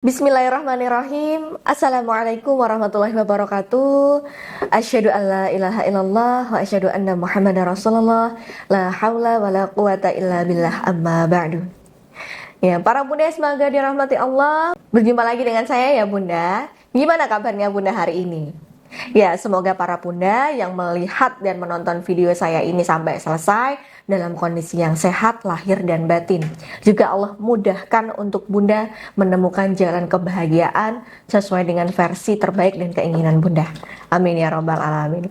Bismillahirrahmanirrahim. Assalamualaikum warahmatullahi wabarakatuh. Asyhadu an la ilaha illallah wa asyhadu anna Muhammadar Rasulullah. La haula wa la quwata illa billah, amma ba'du. Ya, para bunda semoga dirahmati Allah. Berjumpa lagi dengan saya ya bunda. Gimana kabarnya bunda hari ini? Ya, semoga para bunda yang melihat dan menonton video saya ini sampai selesai dalam kondisi yang sehat lahir dan batin. Juga Allah mudahkan untuk bunda menemukan jalan kebahagiaan sesuai dengan versi terbaik dan keinginan bunda. Amin ya robbal alamin.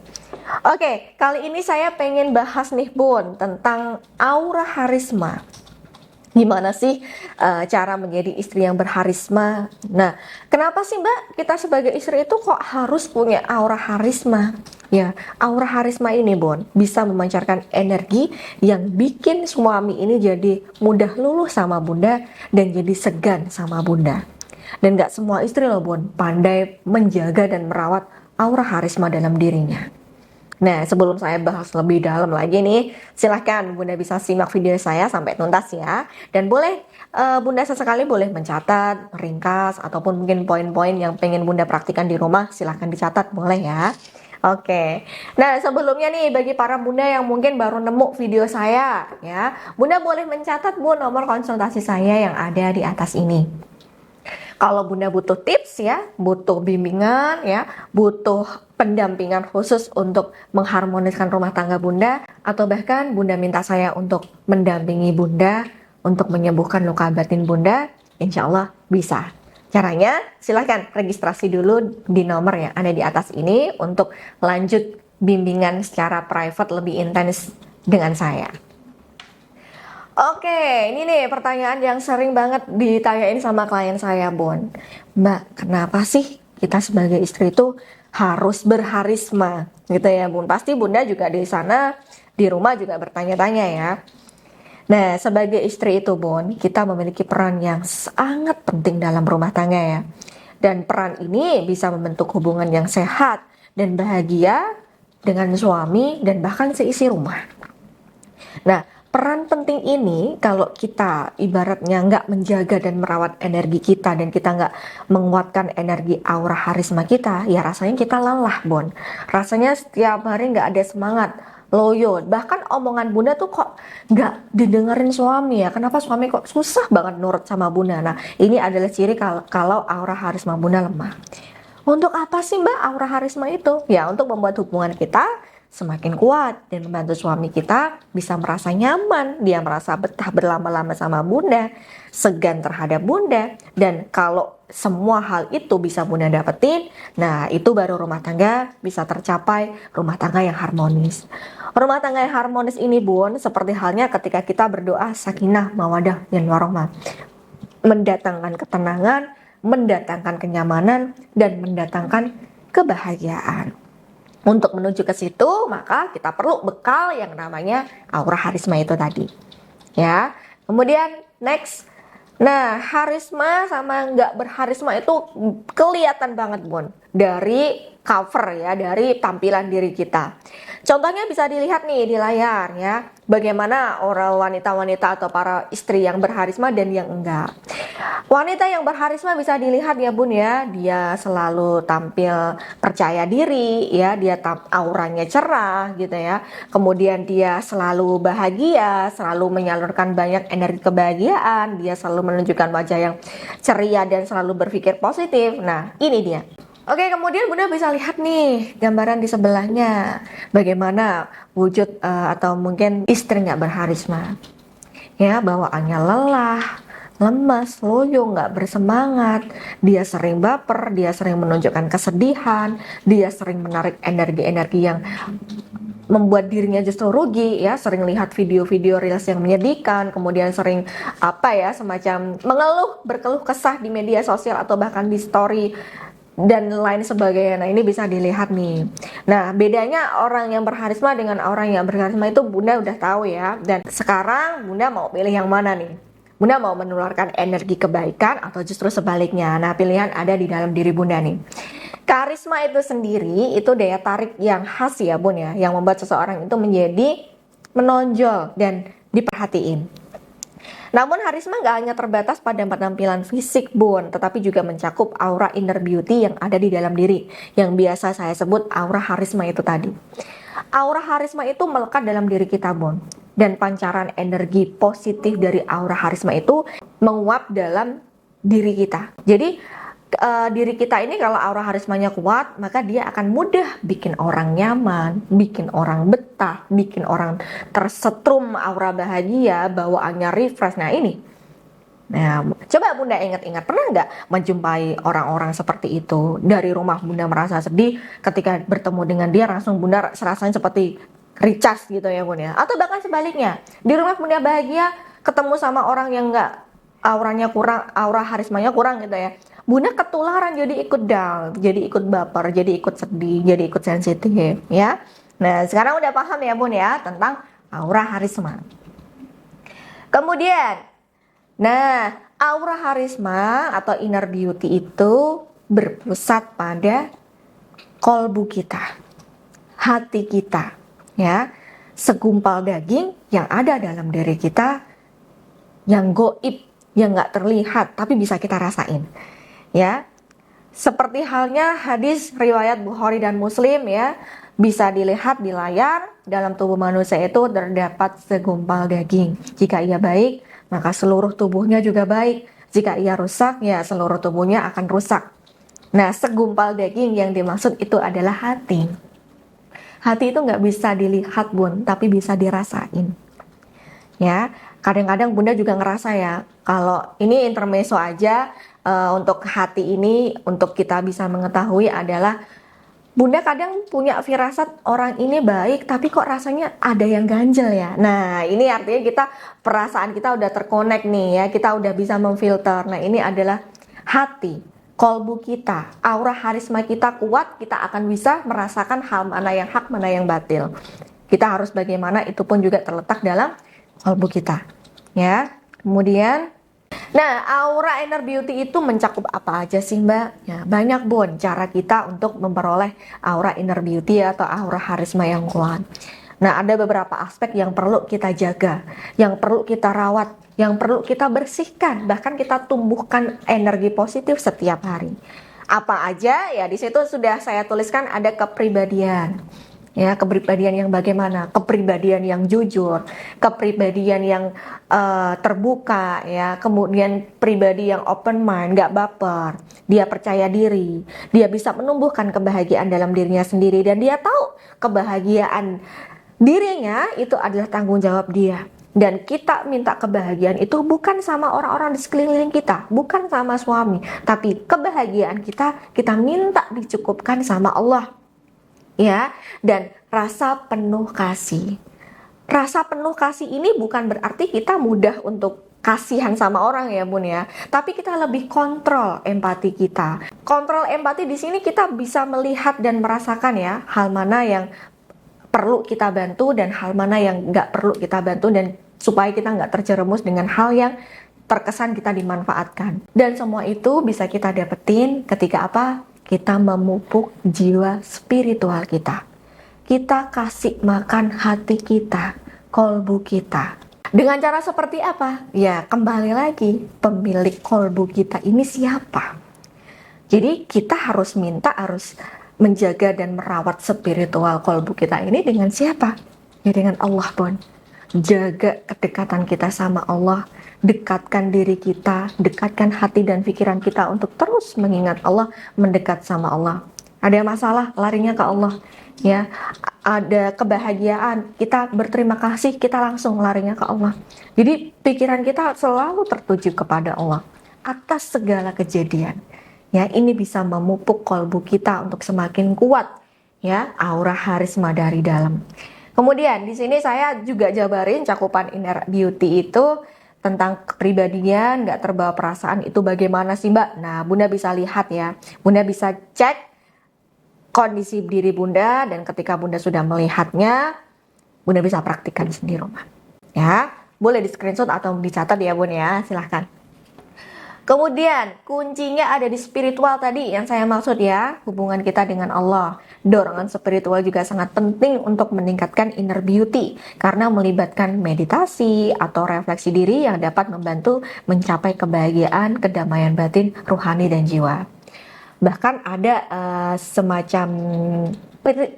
Oke, kali ini saya pengen bahas nih bun tentang aura harisma. Gimana sih cara menjadi istri yang berharisma? Nah, kenapa sih Mbak kita sebagai istri itu kok harus punya aura harisma? Ya, aura harisma ini Bon bisa memancarkan energi yang bikin suami ini jadi mudah luluh sama bunda dan jadi segan sama bunda. Dan gak semua istri loh Bon pandai menjaga dan merawat aura harisma dalam dirinya. Nah, sebelum saya bahas lebih dalam lagi nih, silahkan Bunda bisa simak video saya sampai tuntas ya. Dan boleh Bunda sesekali boleh mencatat, meringkas, ataupun mungkin poin-poin yang pengen Bunda praktikan di rumah, silahkan dicatat, boleh ya. Oke, nah sebelumnya nih bagi para Bunda yang mungkin baru nemu video saya ya, Bunda boleh mencatat Bu nomor konsultasi saya yang ada di atas ini. Kalau Bunda butuh tips ya, butuh bimbingan ya, butuh pendampingan khusus untuk mengharmoniskan rumah tangga Bunda, atau bahkan Bunda minta saya untuk mendampingi Bunda untuk menyembuhkan luka batin Bunda, insya Allah bisa. Caranya silahkan registrasi dulu di nomor yang ada di atas ini untuk lanjut bimbingan secara private lebih intens dengan saya. Oke, ini nih pertanyaan yang sering banget ditanyain sama klien saya, Bon. Mbak, kenapa sih kita sebagai istri itu harus berharisma? Gitu ya, Bun. Pasti Bunda juga di sana, di rumah juga bertanya-tanya ya. Nah, sebagai istri itu, Bon, kita memiliki peran yang sangat penting dalam rumah tangga ya. Dan peran ini bisa membentuk hubungan yang sehat dan bahagia dengan suami dan bahkan seisi rumah. Nah, peran penting ini kalau kita ibaratnya nggak menjaga dan merawat energi kita dan kita nggak menguatkan energi aura harisma kita, ya rasanya kita lelah, Bon. Rasanya setiap hari nggak ada semangat, loyo. Bahkan omongan Bunda tuh kok nggak didengerin suami ya. Kenapa suami kok susah banget nurut sama Bunda? Nah, ini adalah ciri kalau aura harisma Bunda lemah. Untuk apa sih Mbak aura harisma itu? Ya untuk membuat hubungan kita semakin kuat dan membantu suami kita bisa merasa nyaman, dia merasa betah berlama-lama sama Bunda, segan terhadap Bunda, dan kalau semua hal itu bisa Bunda dapetin, nah itu baru rumah tangga bisa tercapai, rumah tangga yang harmonis. Rumah tangga yang harmonis ini Bun, seperti halnya ketika kita berdoa sakinah, mawadah, dan warahmah, mendatangkan ketenangan, mendatangkan kenyamanan, dan mendatangkan kebahagiaan. Untuk menuju ke situ, maka kita perlu bekal yang namanya aura harisma itu tadi. Ya. Kemudian next. Nah, harisma sama nggak berharisma itu kelihatan banget, Bun. Dari cover ya, dari tampilan diri kita. Contohnya bisa dilihat nih di layar ya. Bagaimana orang wanita-wanita atau para istri yang berharisma dan yang enggak. Wanita yang berharisma bisa dilihat ya Bun ya, dia selalu tampil percaya diri ya, dia auranya cerah gitu ya. Kemudian dia selalu bahagia, selalu menyalurkan banyak energi kebahagiaan, dia selalu menunjukkan wajah yang ceria dan selalu berpikir positif. Nah, ini dia. Oke, kemudian Bunda bisa lihat nih gambaran di sebelahnya. Bagaimana wujud atau mungkin istri nggak berharisma. Ya, bawaannya lelah, lemas, loyo, nggak bersemangat, dia sering baper, dia sering menunjukkan kesedihan, dia sering menarik energi-energi yang membuat dirinya justru rugi ya, sering lihat video-video reels yang menyedihkan, kemudian sering semacam berkeluh kesah di media sosial atau bahkan di story dan lain sebagainya. Nah, ini bisa dilihat nih. Nah, bedanya orang yang berharisma dengan orang yang berharisma itu Bunda udah tahu ya. Dan sekarang Bunda mau pilih yang mana nih? Bunda mau menularkan energi kebaikan atau justru sebaliknya? Nah, pilihan ada di dalam diri Bunda nih. Karisma itu sendiri itu daya tarik yang khas ya Bun ya, yang membuat seseorang itu menjadi menonjol dan diperhatiin. Namun harisma nggak hanya terbatas pada penampilan fisik, Bun, tetapi juga mencakup aura inner beauty yang ada di dalam diri, yang biasa saya sebut aura harisma itu tadi. Aura harisma itu melekat dalam diri kita, Bun. Dan pancaran energi positif dari aura harisma itu menguap dalam diri kita. Jadi diri kita ini kalau aura harismanya kuat, maka dia akan mudah bikin orang nyaman, bikin orang betah, bikin orang tersetrum aura bahagia, bawaannya refresh. Nah ini, nah coba Bunda ingat-ingat, pernah nggak menjumpai orang-orang seperti itu? Dari rumah Bunda merasa sedih, ketika bertemu dengan dia langsung Bunda rasanya seperti recharge gitu ya Bunda. Atau bahkan sebaliknya, di rumah Bunda bahagia, ketemu sama orang yang nggak, auranya kurang, aura harismanya kurang gitu ya, Bunda ketularan jadi ikut down, jadi ikut baper, jadi ikut sedih, jadi ikut sensitif ya. Nah sekarang udah paham ya Bun ya tentang aura harisma. Kemudian, nah aura harisma atau inner beauty itu berpusat pada kolbu kita, hati kita ya, segumpal daging yang ada dalam diri kita, yang goib, yang nggak terlihat tapi bisa kita rasain ya. Seperti halnya hadis riwayat Bukhari dan Muslim ya, bisa dilihat di layar, dalam tubuh manusia itu terdapat segumpal daging. Jika ia baik, maka seluruh tubuhnya juga baik. Jika ia rusak, ya seluruh tubuhnya akan rusak. Nah, segumpal daging yang dimaksud itu adalah hati. Hati itu nggak bisa dilihat Bun, tapi bisa dirasain. Ya, kadang-kadang Bunda juga ngerasa ya, kalau ini intermezzo aja, untuk hati ini, untuk kita bisa mengetahui adalah Bunda kadang punya firasat orang ini baik tapi kok rasanya ada yang ganjel ya. Nah ini artinya kita, perasaan kita udah terkonek nih ya, kita udah bisa memfilter. Nah ini adalah hati, kolbu kita, aura harisma kita kuat, kita akan bisa merasakan hal mana yang hak, mana yang batil. Kita harus bagaimana, itu pun juga terletak dalam kolbu kita ya. Kemudian, nah, aura inner beauty itu mencakup apa aja sih Mbak? Ya, banyak Bun cara kita untuk memperoleh aura inner beauty atau aura harisma yang kuat. Nah, ada beberapa aspek yang perlu kita jaga, yang perlu kita rawat, yang perlu kita bersihkan, bahkan kita tumbuhkan energi positif setiap hari. Apa aja? Ya, di situ sudah saya tuliskan, ada kepribadian. Ya, kepribadian yang bagaimana? Kepribadian yang jujur, kepribadian yang terbuka ya, kemudian pribadi yang open mind, gak baper, dia percaya diri, dia bisa menumbuhkan kebahagiaan dalam dirinya sendiri, dan dia tahu kebahagiaan dirinya itu adalah tanggung jawab dia. Dan kita minta kebahagiaan itu bukan sama orang-orang di sekeliling kita, bukan sama suami, tapi kebahagiaan kita minta dicukupkan sama Allah. Ya, dan rasa penuh kasih. Rasa penuh kasih ini bukan berarti kita mudah untuk kasihan sama orang ya Bun ya, tapi kita lebih kontrol empati kita. Kontrol empati di sini kita bisa melihat dan merasakan ya, hal mana yang perlu kita bantu dan hal mana yang nggak perlu kita bantu, dan supaya kita nggak terjerumus dengan hal yang terkesan kita dimanfaatkan. Dan semua itu bisa kita dapetin ketika apa? Kita memupuk jiwa spiritual kita. Kita kasih makan hati kita, kolbu kita. Dengan cara seperti apa? Ya kembali lagi, pemilik kolbu kita ini siapa? Jadi kita harus menjaga dan merawat spiritual kolbu kita ini dengan siapa? Ya dengan Allah Bun. Jaga kedekatan kita sama Allah, dekatkan diri kita, dekatkan hati dan pikiran kita untuk terus mengingat Allah, mendekat sama Allah. Ada masalah, larinya ke Allah ya. Ada kebahagiaan, kita berterima kasih, kita langsung larinya ke Allah. Jadi pikiran kita selalu tertuju kepada Allah atas segala kejadian ya. Ini bisa memupuk kolbu kita untuk semakin kuat ya, aura harisma dari dalam. Kemudian di sini saya juga jabarin cakupan inner beauty itu tentang kepribadian, nggak terbawa perasaan itu bagaimana sih Mbak? Nah Bunda bisa lihat ya, Bunda bisa cek kondisi diri Bunda, dan ketika Bunda sudah melihatnya, Bunda bisa praktikkan sendiri rumah. Ya, boleh di screenshot atau dicatat ya Bun ya, silahkan. Kemudian kuncinya ada di spiritual tadi yang saya maksud ya, hubungan kita dengan Allah. Dorongan spiritual juga sangat penting untuk meningkatkan inner beauty karena melibatkan meditasi atau refleksi diri yang dapat membantu mencapai kebahagiaan, kedamaian batin, rohani dan jiwa. Bahkan ada semacam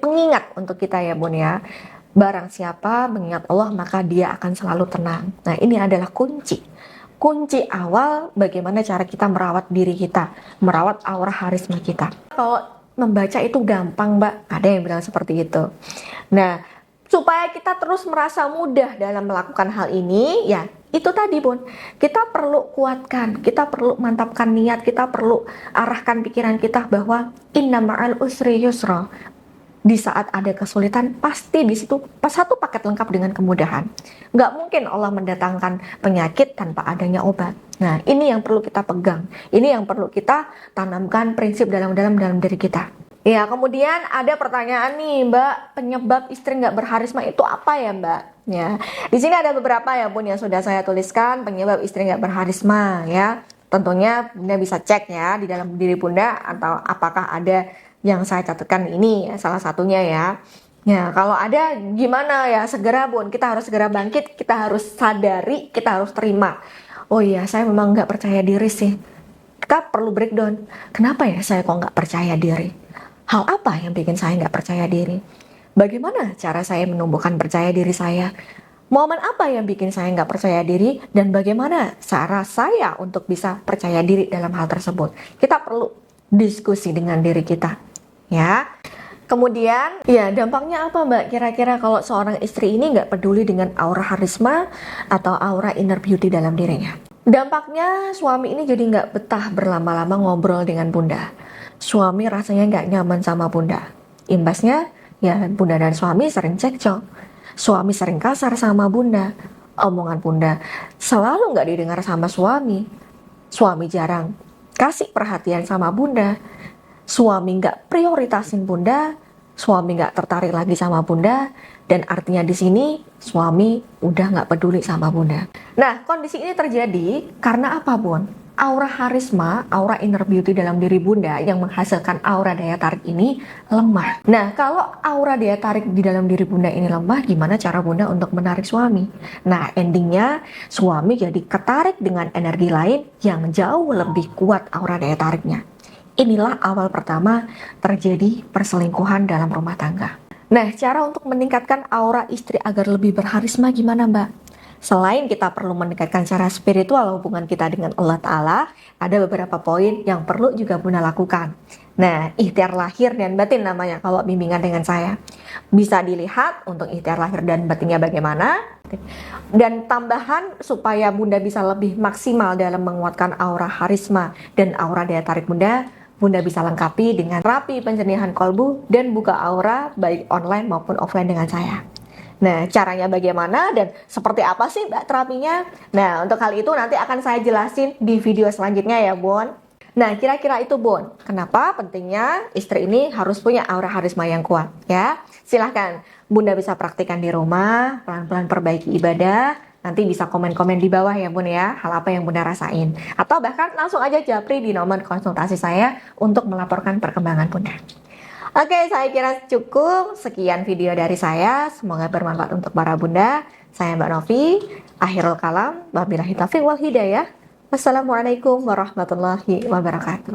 pengingat untuk kita ya Bun ya. Barang siapa mengingat Allah maka dia akan selalu tenang. Nah, ini adalah kunci awal bagaimana cara kita merawat diri kita, merawat aura harisma kita. Kalau membaca itu gampang Mbak, ada yang bilang seperti itu. Nah, supaya kita terus merasa mudah dalam melakukan hal ini, ya itu tadi Bun, kita perlu kuatkan, kita perlu mantapkan niat, kita perlu arahkan pikiran kita bahwa inna ma'al usri yusra. Di saat ada kesulitan, pasti di situ satu paket lengkap dengan kemudahan. Nggak mungkin Allah mendatangkan penyakit tanpa adanya obat. Nah, ini yang perlu kita pegang. Ini yang perlu kita tanamkan prinsip dalam diri kita. Ya, kemudian ada pertanyaan nih, Mbak, penyebab istri nggak berharisma itu apa ya, Mbak? Ya, di sini ada beberapa ya, Bun, yang sudah saya tuliskan penyebab istri nggak berharisma, ya. Tentunya Bunda bisa cek ya di dalam diri Bunda atau apakah ada yang saya catatkan ini ya, salah satunya ya. Ya, kalau ada gimana ya, segera Bun, kita harus segera bangkit, kita harus sadari, kita harus terima. Oh iya, saya memang nggak percaya diri sih. Kita perlu breakdown. Kenapa ya saya kok nggak percaya diri? Hal apa yang bikin saya nggak percaya diri? Bagaimana cara saya menumbuhkan percaya diri saya? Momen apa yang bikin saya nggak percaya diri? Dan bagaimana cara saya untuk bisa percaya diri dalam hal tersebut? Kita perlu diskusi dengan diri kita. Ya, kemudian ya dampaknya apa Mbak? Kira-kira kalau seorang istri ini nggak peduli dengan aura harisma atau aura inner beauty dalam dirinya. Dampaknya suami ini jadi nggak betah berlama-lama ngobrol dengan Bunda. Suami rasanya nggak nyaman sama Bunda. Imbasnya ya Bunda dan suami sering cekcok. Suami sering kasar sama Bunda. Omongan Bunda selalu nggak didengar sama suami. Suami jarang kasih perhatian sama Bunda. Suami nggak prioritasin Bunda, suami nggak tertarik lagi sama Bunda, dan artinya di sini suami udah nggak peduli sama Bunda. Nah, kondisi ini terjadi karena apa, Bun? Aura harisma, aura inner beauty dalam diri Bunda yang menghasilkan aura daya tarik ini lemah. Nah, kalau aura daya tarik di dalam diri Bunda ini lemah, gimana cara Bunda untuk menarik suami? Nah, endingnya suami jadi ketarik dengan energi lain yang jauh lebih kuat aura daya tariknya. Inilah awal pertama terjadi perselingkuhan dalam rumah tangga. Nah, cara untuk meningkatkan aura istri agar lebih berharisma gimana Mbak? Selain kita perlu meningkatkan secara spiritual hubungan kita dengan Allah Ta'ala, ada beberapa poin yang perlu juga Bunda lakukan. Nah, ikhtiar lahir dan batin namanya kalau bimbingan dengan saya. Bisa dilihat untuk ikhtiar lahir dan batinnya bagaimana. Dan tambahan supaya Bunda bisa lebih maksimal dalam menguatkan aura harisma dan aura daya tarik Bunda bisa lengkapi dengan terapi penjernihan kolbu dan buka aura baik online maupun offline dengan saya. Nah, caranya bagaimana dan seperti apa sih Mbak terapinya? Nah, untuk hal itu nanti akan saya jelasin di video selanjutnya ya, Bun. Nah, kira-kira itu, Bun. Kenapa pentingnya istri ini harus punya aura harisma yang kuat, ya? Silahkan, Bunda bisa praktikkan di rumah, pelan-pelan perbaiki ibadah. Nanti bisa komen-komen di bawah ya Bun ya, hal apa yang Bunda rasain. Atau bahkan langsung aja japri di nomor konsultasi saya untuk melaporkan perkembangan Bunda. Oke, saya kira cukup. Sekian video dari saya. Semoga bermanfaat untuk para Bunda. Saya Mbak Novi. Akhirul kalam. Wabillahi taufiq wal hidayah. Wassalamualaikum warahmatullahi wabarakatuh.